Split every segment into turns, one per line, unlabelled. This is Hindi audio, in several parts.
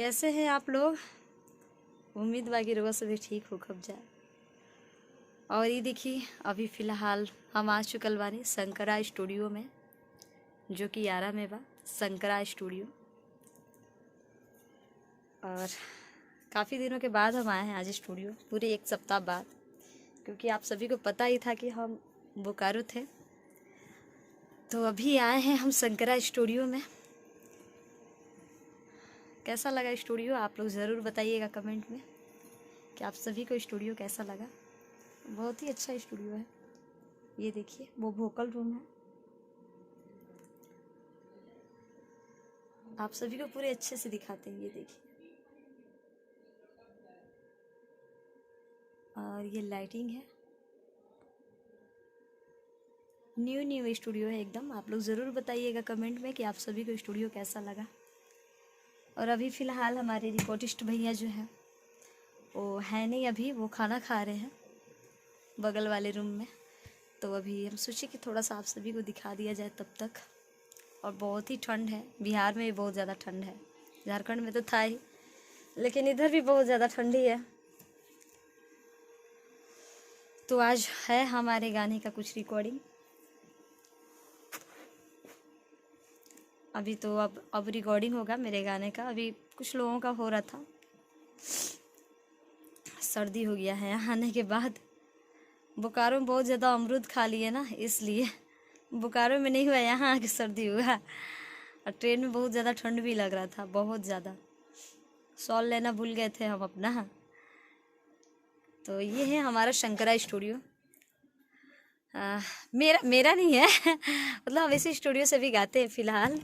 कैसे हैं आप लोग? उम्मीद बाकी रोग सभी ठीक हो खब जाए। और ये देखिए अभी फ़िलहाल हम आ चुकल बानी शंकरा स्टूडियो में, जो कि यारा में बा शंकरा स्टूडियो। और काफ़ी दिनों के बाद हम आए हैं आज स्टूडियो, पूरे 1 सप्ताह बाद, क्योंकि आप सभी को पता ही था कि हम बोकारो थे। तो अभी आए हैं हम शंकरा स्टूडियो में। कैसा लगा स्टूडियो आप लोग ज़रूर बताइएगा कमेंट में कि आप सभी को स्टूडियो कैसा लगा। बहुत ही अच्छा स्टूडियो है। ये देखिए वो वोकल रूम है। आप सभी को पूरे अच्छे से दिखाते हैं। ये देखिए, और ये लाइटिंग है। न्यू स्टूडियो है एकदम। आप लोग ज़रूर बताइएगा कमेंट में कि आप सभी को स्टूडियो कैसा लगा। और अभी फ़िलहाल हमारे रिकॉर्डिस्ट भैया जो हैं वो है नहीं, अभी वो खाना खा रहे हैं बगल वाले रूम में। तो अभी हम सोचे कि थोड़ा सा आप सभी को दिखा दिया जाए तब तक। और बहुत ही ठंड है, बिहार में भी बहुत ज़्यादा ठंड है, झारखंड में तो था ही, लेकिन इधर भी बहुत ज़्यादा ठंडी है। तो आज है हमारे गाने का कुछ रिकॉर्डिंग। अभी तो अब रिकॉर्डिंग होगा मेरे गाने का। अभी कुछ लोगों का हो रहा था। सर्दी हो गया है यहाँ आने के बाद। बोकारो में बहुत ज़्यादा अमरूद खा लिए ना, इसलिए बोकारो में नहीं हुआ, यहाँ आके सर्दी हुआ। और ट्रेन में बहुत ज़्यादा ठंड भी लग रहा था, बहुत ज़्यादा। शॉल लेना भूल गए थे हम अपना। तो ये है हमारा शंकरा स्टूडियो। मेरा नहीं है मतलब हम इसी स्टूडियो से भी गाते हैं फ़िलहाल।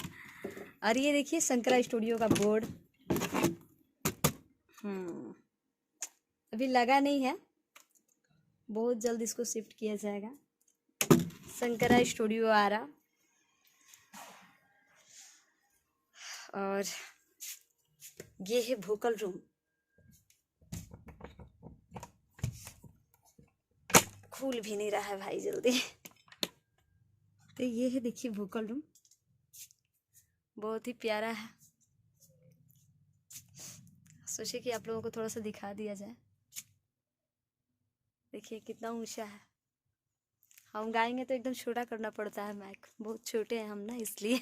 और ये देखिए शंकरा स्टूडियो का बोर्ड अभी लगा नहीं है, बहुत जल्द इसको शिफ्ट किया जाएगा। शंकरा स्टूडियो आ रहा। और ये है वोकल रूम। खुल भी नहीं रहा है भाई जल्दी। तो ये है देखिए वोकल रूम, बहुत ही प्यारा है। सोचे कि आप लोगों को थोड़ा सा दिखा दिया जाए। देखिए कितना ऊंचा है। हम गाएंगे तो एकदम छोटा करना पड़ता है माइक, बहुत छोटे हैं हम ना, इसलिए।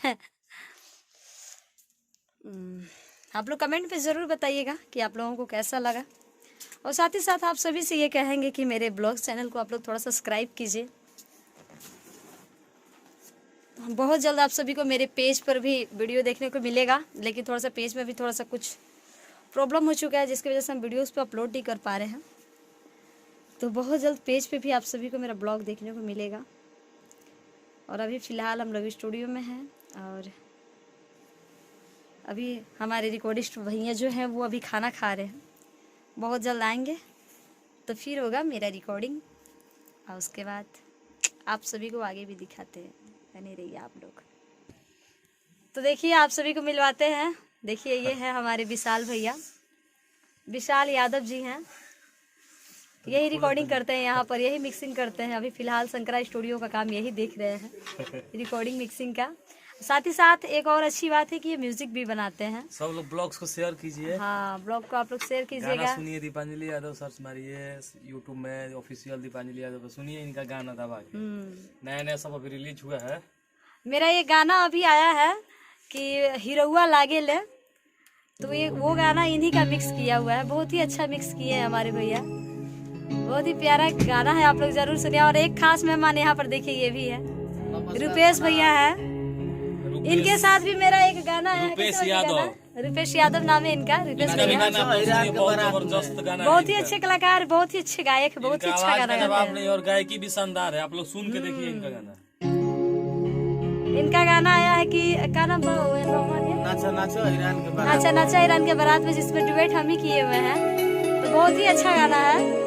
आप लोग कमेंट पे ज़रूर बताइएगा कि आप लोगों को कैसा लगा। और साथ ही साथ आप सभी से ये कहेंगे कि मेरे ब्लॉग चैनल को आप लोग थोड़ा सा सब्सक्राइब कीजिए। बहुत जल्द आप सभी को मेरे पेज पर भी वीडियो देखने को मिलेगा, लेकिन थोड़ा सा पेज में भी थोड़ा सा कुछ प्रॉब्लम हो चुका है, जिसकी वजह से हम वीडियोस पे अपलोड नहीं कर पा रहे हैं। तो बहुत जल्द पेज पे भी आप सभी को मेरा ब्लॉग देखने को मिलेगा। और अभी फ़िलहाल हम लोग स्टूडियो में हैं। और अभी हमारे रिकॉर्डिस्ट भैया जो हैं वो अभी खाना खा रहे हैं। बहुत जल्द आएंगे तो फिर होगा मेरा रिकॉर्डिंग। और उसके बाद आप सभी को आगे भी दिखाते हैं, बने रहिए आप लोग। तो देखिए आप सभी को मिलवाते हैं। देखिए ये है हमारे विशाल भैया, विशाल यादव जी हैं। यही रिकॉर्डिंग करते हैं यहाँ पर, यही मिक्सिंग करते हैं। अभी फ़िलहाल शंकरा स्टूडियो का काम यही देख रहे हैं, रिकॉर्डिंग मिक्सिंग का। साथ ही साथ एक और अच्छी बात है कि ये म्यूजिक भी बनाते हैं।
सब लोग ब्लॉग्स को शेयर कीजिए।
हाँ, ब्लॉग को आप लोग शेयर कीजिएगा।
गाना सुनिए, दीपांजलि यादव सर्च मारिए यूट्यूब में, ऑफिशियल दीपांजलि यादव, सुनिए इनका गाना दबा के। नया नया सब अभी रिलीज हुआ है।
मेरा ये गाना अभी आया है कि हिरौआ लागे ले, तो ये वो गाना इन्हीं का मिक्स किया हुआ है। बहुत ही अच्छा मिक्स किए हैं हमारे भैया, बहुत ही प्यारा गाना है। आप लोग जरूर सुनिए। और एक खास मेहमान यहाँ पर देखिए, ये भी है रुपेश भैया है। इनके साथ भी मेरा एक गाना है, रुपेश यादव नाम है इनका। रुपेश भैया बहुत ही अच्छे कलाकार, बहुत ही अच्छे गायक, बहुत ही अच्छा गाना गाते हैं।
और गायकी भी शानदार है, आप लोग सुन के देखिए इनका गाना।
इनका गाना आया है कि क्या नाम नाचा नाचा ईरान के बारात में, जिसमें डुएट हम ही किए हुए हैं। तो बहुत ही अच्छा गाना है।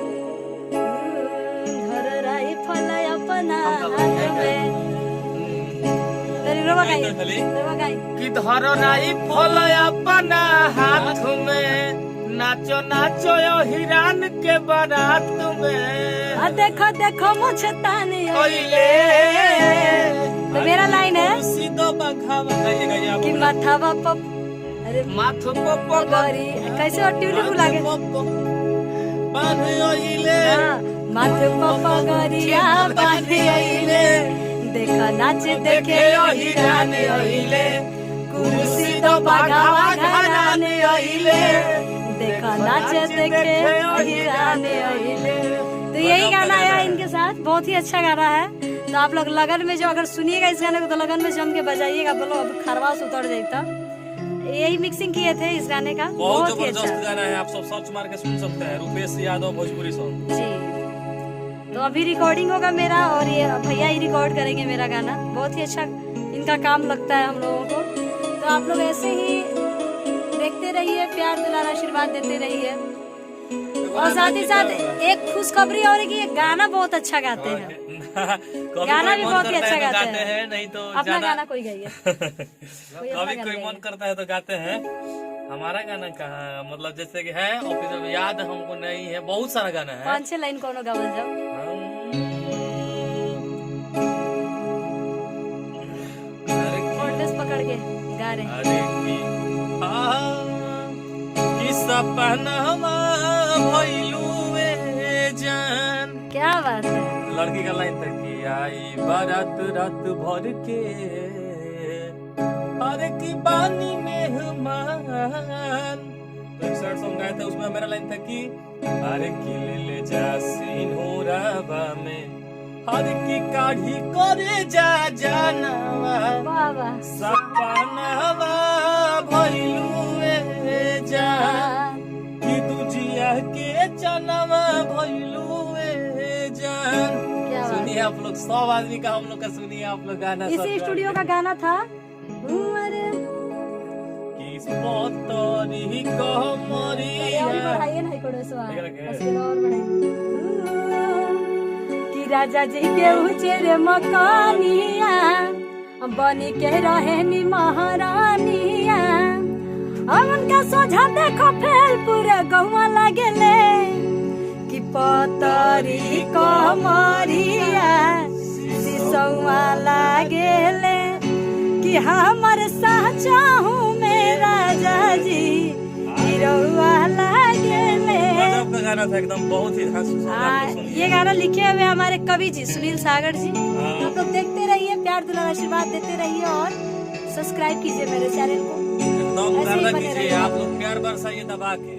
कि धरो राई फल अपना हाथ में, नाचो नाचो हिरान के बारात में।
देखो देखो मुझे ताने
ओइले।
तो मेरा लाइन है कि माथावा अरे
माथो पप्पो
गरी कैसे और ट्यून भुला गए।
बांधे ओइले
हाँ, माथे पप्पा गरिया बांधे अइले, देखा नाच देखे
हिराने ओइले
कुर्सी तो बाघावा घराने अइले, देखा नाच देखे हिराने अइले। तो यही गाना आया इनके साथ, बहुत ही अच्छा गाना है। तो आप लोग लगन में जो अगर सुनिएगा इस गाने को तो लगन में जम के बजाइएगा, बोलो अब खरवास उतर जाता। यही मिक्सिंग किए थे इस गाने का,
बहुत
बहुत ही
जबरदस्त
अच्छा
गाना है, आप सब सर्च मार के सुन सकते हैं, रूपेश यादव भोजपुरी सॉन्ग।
जी। तो अभी रिकॉर्डिंग होगा मेरा और ये भैया ही रिकॉर्ड करेंगे मेरा गाना। बहुत ही अच्छा इनका काम लगता है हम लोगों को। तो आप लोग ऐसे ही देखते रहिए, प्यार दुलार आशीर्वाद देते रहिए। और साथ ही साथ एक खुशखबरी और है कि ये गाना बहुत अच्छा गाते हैं। गाना भी बहुत ही अच्छा गाते हैं।
नहीं तो
अपना गाना कोई गाइए।
कभी कोई मन करता है तो गाते हैं। हमारा गाना कहाँ, मतलब जैसे कि है ऑफिस में, याद हमको नहीं है, बहुत सारा गाना है।
5-6 लाइन कोनो गावल जाओ। कॉर्डलेस पकड़ के गा रहे हैं।
अरे की सपनवा भइलुए जान।
क्या बात है।
लड़की का लाइन तक की आई बारात रात भर के, अरे की बानी मेहमान। एक शर्ट सॉन्ग गाए थे, उसमें मेरा लाइन था कि अरे की ले जा सिंहोराबा में, अरे की काढ़ी करे जा जानवा,
वाह वाह।
सपनवा भइलुए जान, कि दुजिया के चनवा भइलुए जान।
क्या बात।
सुनिए आप लोग, 100 आदमी का हम लोग का सुनिए आप लोग गाना।
इसी स्टूडियो का गाना था।
किस पोतरी कमरिया,
और बढ़ाइए ना थोड़ा सा,
ठीक है।
उसके और बढ़ाइए। कि राजा जी के उचेरे मकानिया, बनी के रहेनी महारानिया, अब उनका सोझा देखो फेल पूरे गौवा लगेले, कि पतरी कमरिया सिसौआ लागेले, कि हमर साचा हूँ मेरा राजाजी हिरौआ लागेले।
गजब का गाना था एकदम, बहुत ही
ये गाना लिखे हुए हमारे कवि जी सुनील सागर जी। आप लोग देखते रहिए, प्यार दुलार आशीर्वाद देते रहिए और सब्सक्राइब कीजिए मेरे चैनल को।
एकदम
ऐसे ही
गाना
बने
कीजिए
रहिए।
आप लोग, प्यार बरसाइए दबा के।